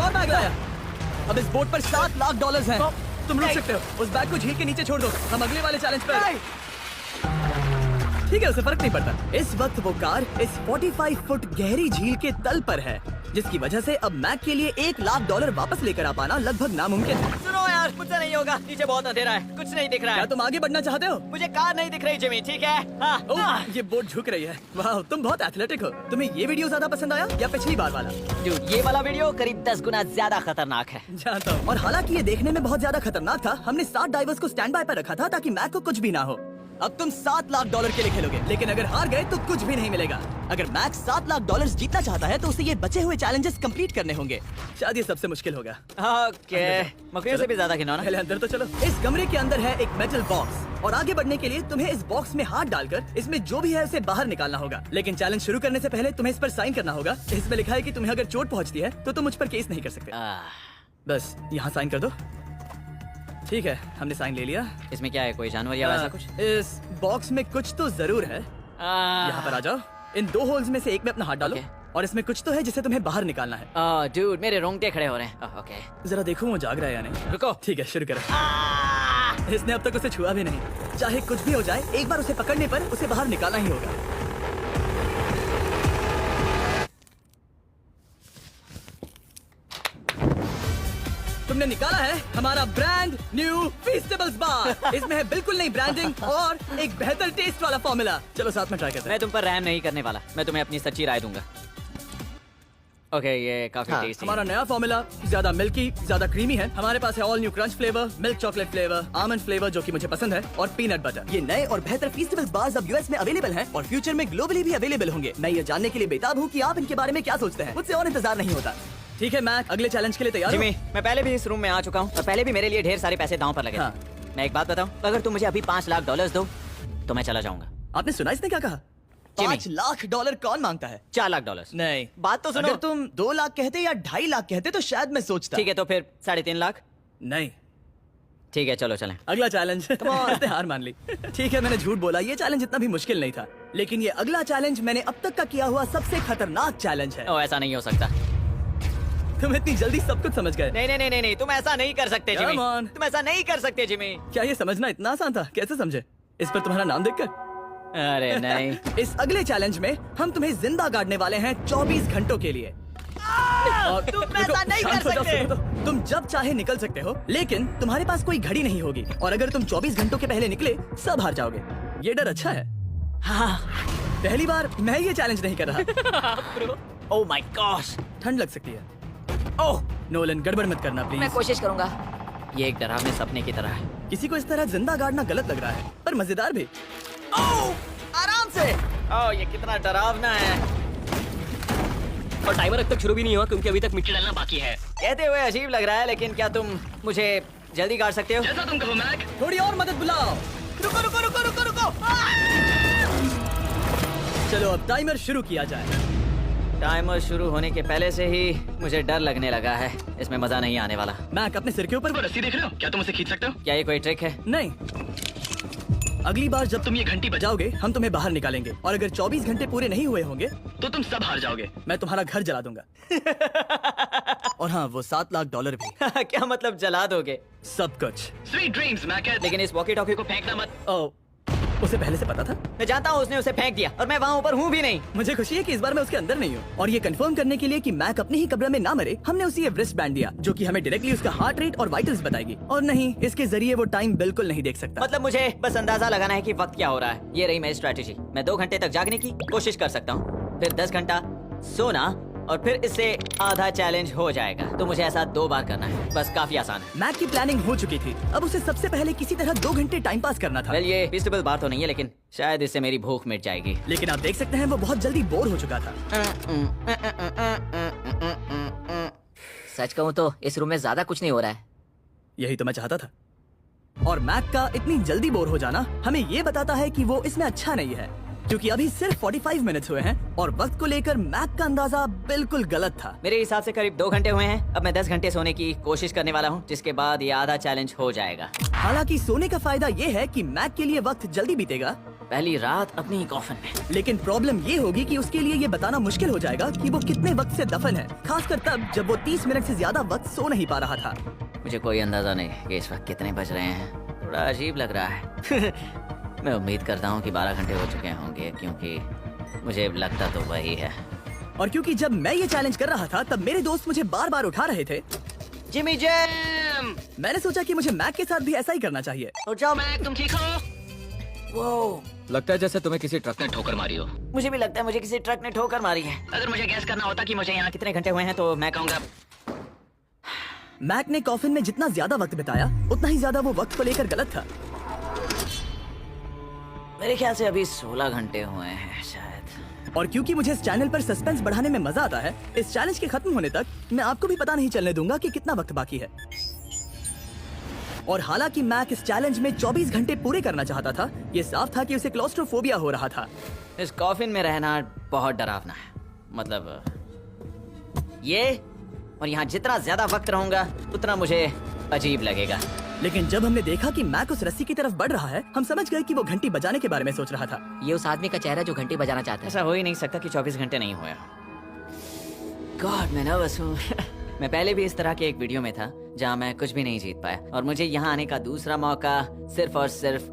और बैग लाया। अब इस बोट पर $7 लाख हैं। तुम रुक सकते हो, उस बैग को झील के नीचे छोड़ दो, हम अगले वाले चैलेंज पर। ठीक है, उसे फर्क नहीं पड़ता। इस वक्त वो कार इस 45 फुट गहरी झील के तल पर है, जिसकी वजह से अब मैक के लिए $1 लाख वापस लेकर आ पाना लगभग नामुमकिन है। सुनो यार, मुझसे नहीं होगा, नीचे बहुत अंधेरा है, कुछ नहीं दिख रहा क्या है। तुम आगे बढ़ना चाहते हो? मुझे कार नहीं दिख रही जिमी, ठीक है? हाँ, ओह, ये बोट झुक रही है। वाह, तुम बहुत एथलेटिक हो। तुम्हें ये वीडियो ज्यादा पसंद आया या पिछली बार वाला? Dude, ये वाला वीडियो करीब 10 गुना ज्यादा खतरनाक है। जानता हूँ। और हालांकि ये देखने में बहुत ज्यादा खतरनाक था, हमने 7 डाइवर्स को स्टैंड बाय पर रखा था ताकि मैक को कुछ भी ना हो। अब तुम $7 लाख के लिए खेलोगे, लेकिन अगर हार गए तो कुछ भी नहीं मिलेगा। अगर मैक $7 लाख जीतना चाहता है तो उसे ये बचे हुए चैलेंजेस कंप्लीट करने होंगे। शायद ये सबसे मुश्किल होगा। ओके, मकड़ियों से भी ज्यादा खिलौना। पहले अंदर तो चलो। इस कमरे के अंदर है एक मेटल बॉक्स और आगे बढ़ने के लिए तुम्हें इस बॉक्स में हाथ डालकर इसमें जो भी है उसे बाहर निकालना होगा। लेकिन चैलेंज शुरू करने से पहले तुम्हें इस पर साइन करना होगा। इसमें लिखा है कि तुम्हें अगर चोट पहुंचती है तो तुम मुझ पर केस नहीं कर सकते। बस यहाँ साइन कर दो। ठीक है, हमने साइन ले लिया। इसमें क्या है, कोई जानवर या वैसा कुछ? इस बॉक्स में कुछ तो जरूर है। यहाँ पर आ जाओ। इन 2 होल्स में से एक में अपना हाथ डालो और इसमें कुछ तो है जिसे तुम्हें बाहर निकालना है। डूड, मेरे रोंगटे खड़े हो रहे हैं। ओके, जरा देखो वो जाग रहा है या नहीं। रुको। ठीक है, शुरू करो। इसने अब तक उसे छुआ भी नहीं। चाहे कुछ भी हो जाए, एक बार उसे पकड़ने पर उसे बाहर निकालना ही होगा। तुमने निकाला है हमारा ब्रांड न्यू फीस्टेबल्स बार। इसमें है बिल्कुल नई ब्रांडिंग और एक बेहतर टेस्ट वाला फॉर्मूला। चलो साथ में ट्राई करते हैं। मैं तुम पर रहम नहीं करने वाला, मैं तुम्हें अपनी सच्ची राय दूंगा। ओके, ये काफी टेस्टी हमारा नया फॉर्मूला ज्यादा मिल्की, ज्यादा क्रीमी है। हमारे पास है all new crunch flavour, milk chocolate flavour, almond flavour जो कि मुझे पसंद है, और पीनट बटर। ये नए और बेहतर फीस्टेबल्स बार्स अब यूएस में अवेलेबल हैं और फ्यूचर में ग्लोबली भी अवेलेबल होंगे। मैं ये जानने के लिए बेताब हूँ कि आप इनके बारे में क्या सोचते हैं। मुझसे और इंतजार नहीं होता। ठीक है मैक, अगले चैलेंज के लिए तैयार हो? जिमी, मैं पहले भी इस रूम में आ चुका हूँ और पहले भी मेरे लिए ढेर सारे पैसे दांव पर लगे। हाँ। मैं एक बात बताऊँ, अगर तुम मुझे अभी $5 लाख दो तो मैं चला जाऊंगा। आपने सुना इसने क्या कहा? जिमी। $5 लाख कौन मांगता है? $4 लाख। नहीं, बात तो सुनो। अगर तुम 2 लाख कहते या 2.5 लाख कहते तो शायद मैं सोचता। ठीक है, तो फिर 3.5 लाख। नहीं, ठीक है, चलो चलें। अगला चैलेंज। इसने हार मान ली। ठीक है, मैंने झूठ बोला, ये चैलेंज इतना भी मुश्किल नहीं था, लेकिन ये अगला चैलेंज मैंने अब तक का किया हुआ सबसे खतरनाक चैलेंज है। ओ, ऐसा नहीं हो सकता। तुम इतनी जल्दी सब कुछ समझ गए। नहीं नहीं नहीं नहीं, तुम ऐसा नहीं कर सकते जिमी। Come on. तुम ऐसा नहीं कर सकते जिमी। क्या ये समझना इतना आसान था? कैसे समझे? इस पर तुम्हारा नाम देखकर? अरे नहीं। इस अगले चैलेंज में हम तुम्हें जिंदा गाड़ने वाले हैं 24 घंटों के लिए। और तुम रुको, ऐसा नहीं शांत कर हो जाओ, सकते। सुनो तो। तुम जब चाहे निकल सकते हो, लेकिन तुम्हारे पास कोई घड़ी नहीं होगी और अगर तुम 24 घंटों के पहले निकले सब हार जाओगे। ये डर अच्छा है। हाँ। पहली बार मैं ये चैलेंज नहीं कर रहा। Oh my gosh. ठंड लग सकती है। ओह, नोलन, गड़बड़ मत करना मैं प्लीज। कोशिश करूंगा। ये एक डरावने सपने की तरह है। किसी को इस तरह जिंदा गाड़ना गलत लग रहा है, पर मजेदार भी। ओह, आराम से। ओह, ये कितना डरावना है। और टाइमर अब तक शुरू भी नहीं हुआ क्योंकि अभी तक मिट्टी डालना बाकी है। कहते हुए अजीब लग रहा है, लेकिन क्या तुम मुझे जल्दी गाड़ सकते हो? जैसा तुम कहो मैक। थोड़ी और मदद बुलाओ। रुको रुको रुको रुको रुको। चलो अब टाइमर शुरू किया जाए। टाइमर शुरू होने के पहले से ही मुझे डर लगने लगा है। इसमें मजा नहीं आने वाला। मैक, अपने सिर के ऊपर वो रस्सी देख रहे हो? क्या तुम उसे खींच सकते हो? क्या ये कोई ट्रिक है? नहीं। अगली बार जब तुम ये घंटी बजाओगे हम तुम्हें बाहर निकालेंगे और अगर 24 घंटे पूरे नहीं हुए होंगे तो तुम सब हार जाओगे। मैं तुम्हारा घर जला दूंगा। और हाँ, वो $7 लाख भी। क्या मतलब जला दोगे? सब कुछ। Sweet dreams Mac. लेकिन इस वॉकी टॉकी को फेंकना मत। ओ, उसे पहले से पता था? मैं जानता हूँ, उसने उसे फेंक दिया और मैं वहाँ ऊपर हूँ भी नहीं। मुझे खुशी है कि इस बार मैं उसके अंदर नहीं हूँ। और ये कंफर्म करने के लिए कि मैक अपनी ही कब्र में ना मरे, हमने उसे ये रिस्ट बैंड दिया जो कि हमें डायरेक्टली उसका हार्ट रेट और वाइटल्स बताएगी। और नहीं, इसके जरिए वो टाइम बिल्कुल नहीं देख सकता। मतलब मुझे बस अंदाजा लगाना है कि वक्त क्या हो रहा है। ये रही मेरी स्ट्रेटेजी। मैं 2 घंटे तक जागने की कोशिश कर सकता हूँ, फिर 10 घंटा सोना और फिर इससे आधा चैलेंज हो जाएगा। तो मुझे ऐसा 2 बार करना है, बस काफी आसान है। मैक की प्लानिंग हो चुकी थी, अब उसे सबसे पहले किसी तरह 2 घंटे टाइम पास करना था। वेल, ये फीस्टेबल बात तो नहीं है, लेकिन शायद इससे मेरी भूख मिट जाएगी। लेकिन आप देख सकते हैं वो बहुत जल्दी बोर हो चुका था। सच कहूँ तो इस रूम में ज्यादा कुछ नहीं हो रहा है। यही तो मैं चाहता था। और मैक का इतनी जल्दी बोर हो जाना हमें ये बताता है कि वो इसमें अच्छा नहीं है, क्योंकि अभी सिर्फ 45 मिनट हुए हैं और वक्त को लेकर मैक का अंदाजा बिल्कुल गलत था। मेरे हिसाब से करीब 2 घंटे हुए हैं। अब मैं 10 घंटे सोने की कोशिश करने वाला हूँ, जिसके बाद ये आधा चैलेंज हो जाएगा। हालांकि सोने का फायदा ये है कि मैक के लिए वक्त जल्दी बीतेगा पहली रात अपनी ही कॉफिन में। लेकिन प्रॉब्लम ये होगी कि उसके लिए ये बताना मुश्किल हो जाएगा कि वो कितने वक्त से दफन है, खासकर तब जब वो 30 मिनट से ज्यादा वक्त सो नहीं पा रहा था। मुझे कोई अंदाजा नहीं कि इस वक्त कितने बज रहे हैं। थोड़ा अजीब लग रहा है। मैं उम्मीद करता हूँ कि 12 घंटे हो चुके होंगे, क्योंकि मुझे लगता तो वही है। और क्योंकि जब मैं ये चैलेंज कर रहा था तब मेरे दोस्त मुझे बार बार उठा रहे थे, जिमी जैम, मैंने सोचा कि मुझे मैक के साथ भी ऐसा ही करना चाहिए। उठ जाओ मैक, तुम ठीक हो? वो लगता है जैसे तुम्हें किसी ट्रक ने ठोकर मारी हो। मुझे भी लगता है मुझे किसी ट्रक ने ठोकर मारी है। अगर मुझे गैस करना होता कि मुझे यहाँ कितने घंटे हुए हैं तो मैं कहूँगा मैक ने कॉफिन में जितना ज्यादा वक्त बिताया उतना ही ज्यादा वो वक्त को लेकर गलत था। मेरे ख्याल से अभी 16 घंटे हुए हैं शायद। और क्योंकि मुझे इस चैनल पर सस्पेंस बढ़ाने में मजा आता है, इस चैलेंज के खत्म होने तक मैं आपको भी पता नहीं चलने दूंगा कि कितना वक्त बाकी है। और हालांकि मैक इस चैलेंज में 24 घंटे पूरे करना चाहता था, ये साफ था कि उसे क्लॉस्ट्रोफोबिया हो रहा था। इस कॉफिन में रहना बहुत डरावना है। मतलब ये, और यहाँ जितना ज्यादा वक्त रहूंगा उतना मुझे अजीब लगेगा। लेकिन जब हमने देखा कि मैक उस रस्सी की तरफ बढ़ रहा है, हम समझ गए कि वो घंटी बजाने के बारे में सोच रहा था। ये उस आदमी का चेहरा जो घंटी बजाना चाहता है। ऐसा हो ही नहीं सकता कि 24 घंटे नहीं हुए। गॉड, मैं नर्वस हूँ। मैं पहले भी इस तरह के एक वीडियो में था जहाँ मैं कुछ भी नहीं जीत पाया, और मुझे यहाँ आने का दूसरा मौका सिर्फ और सिर्फ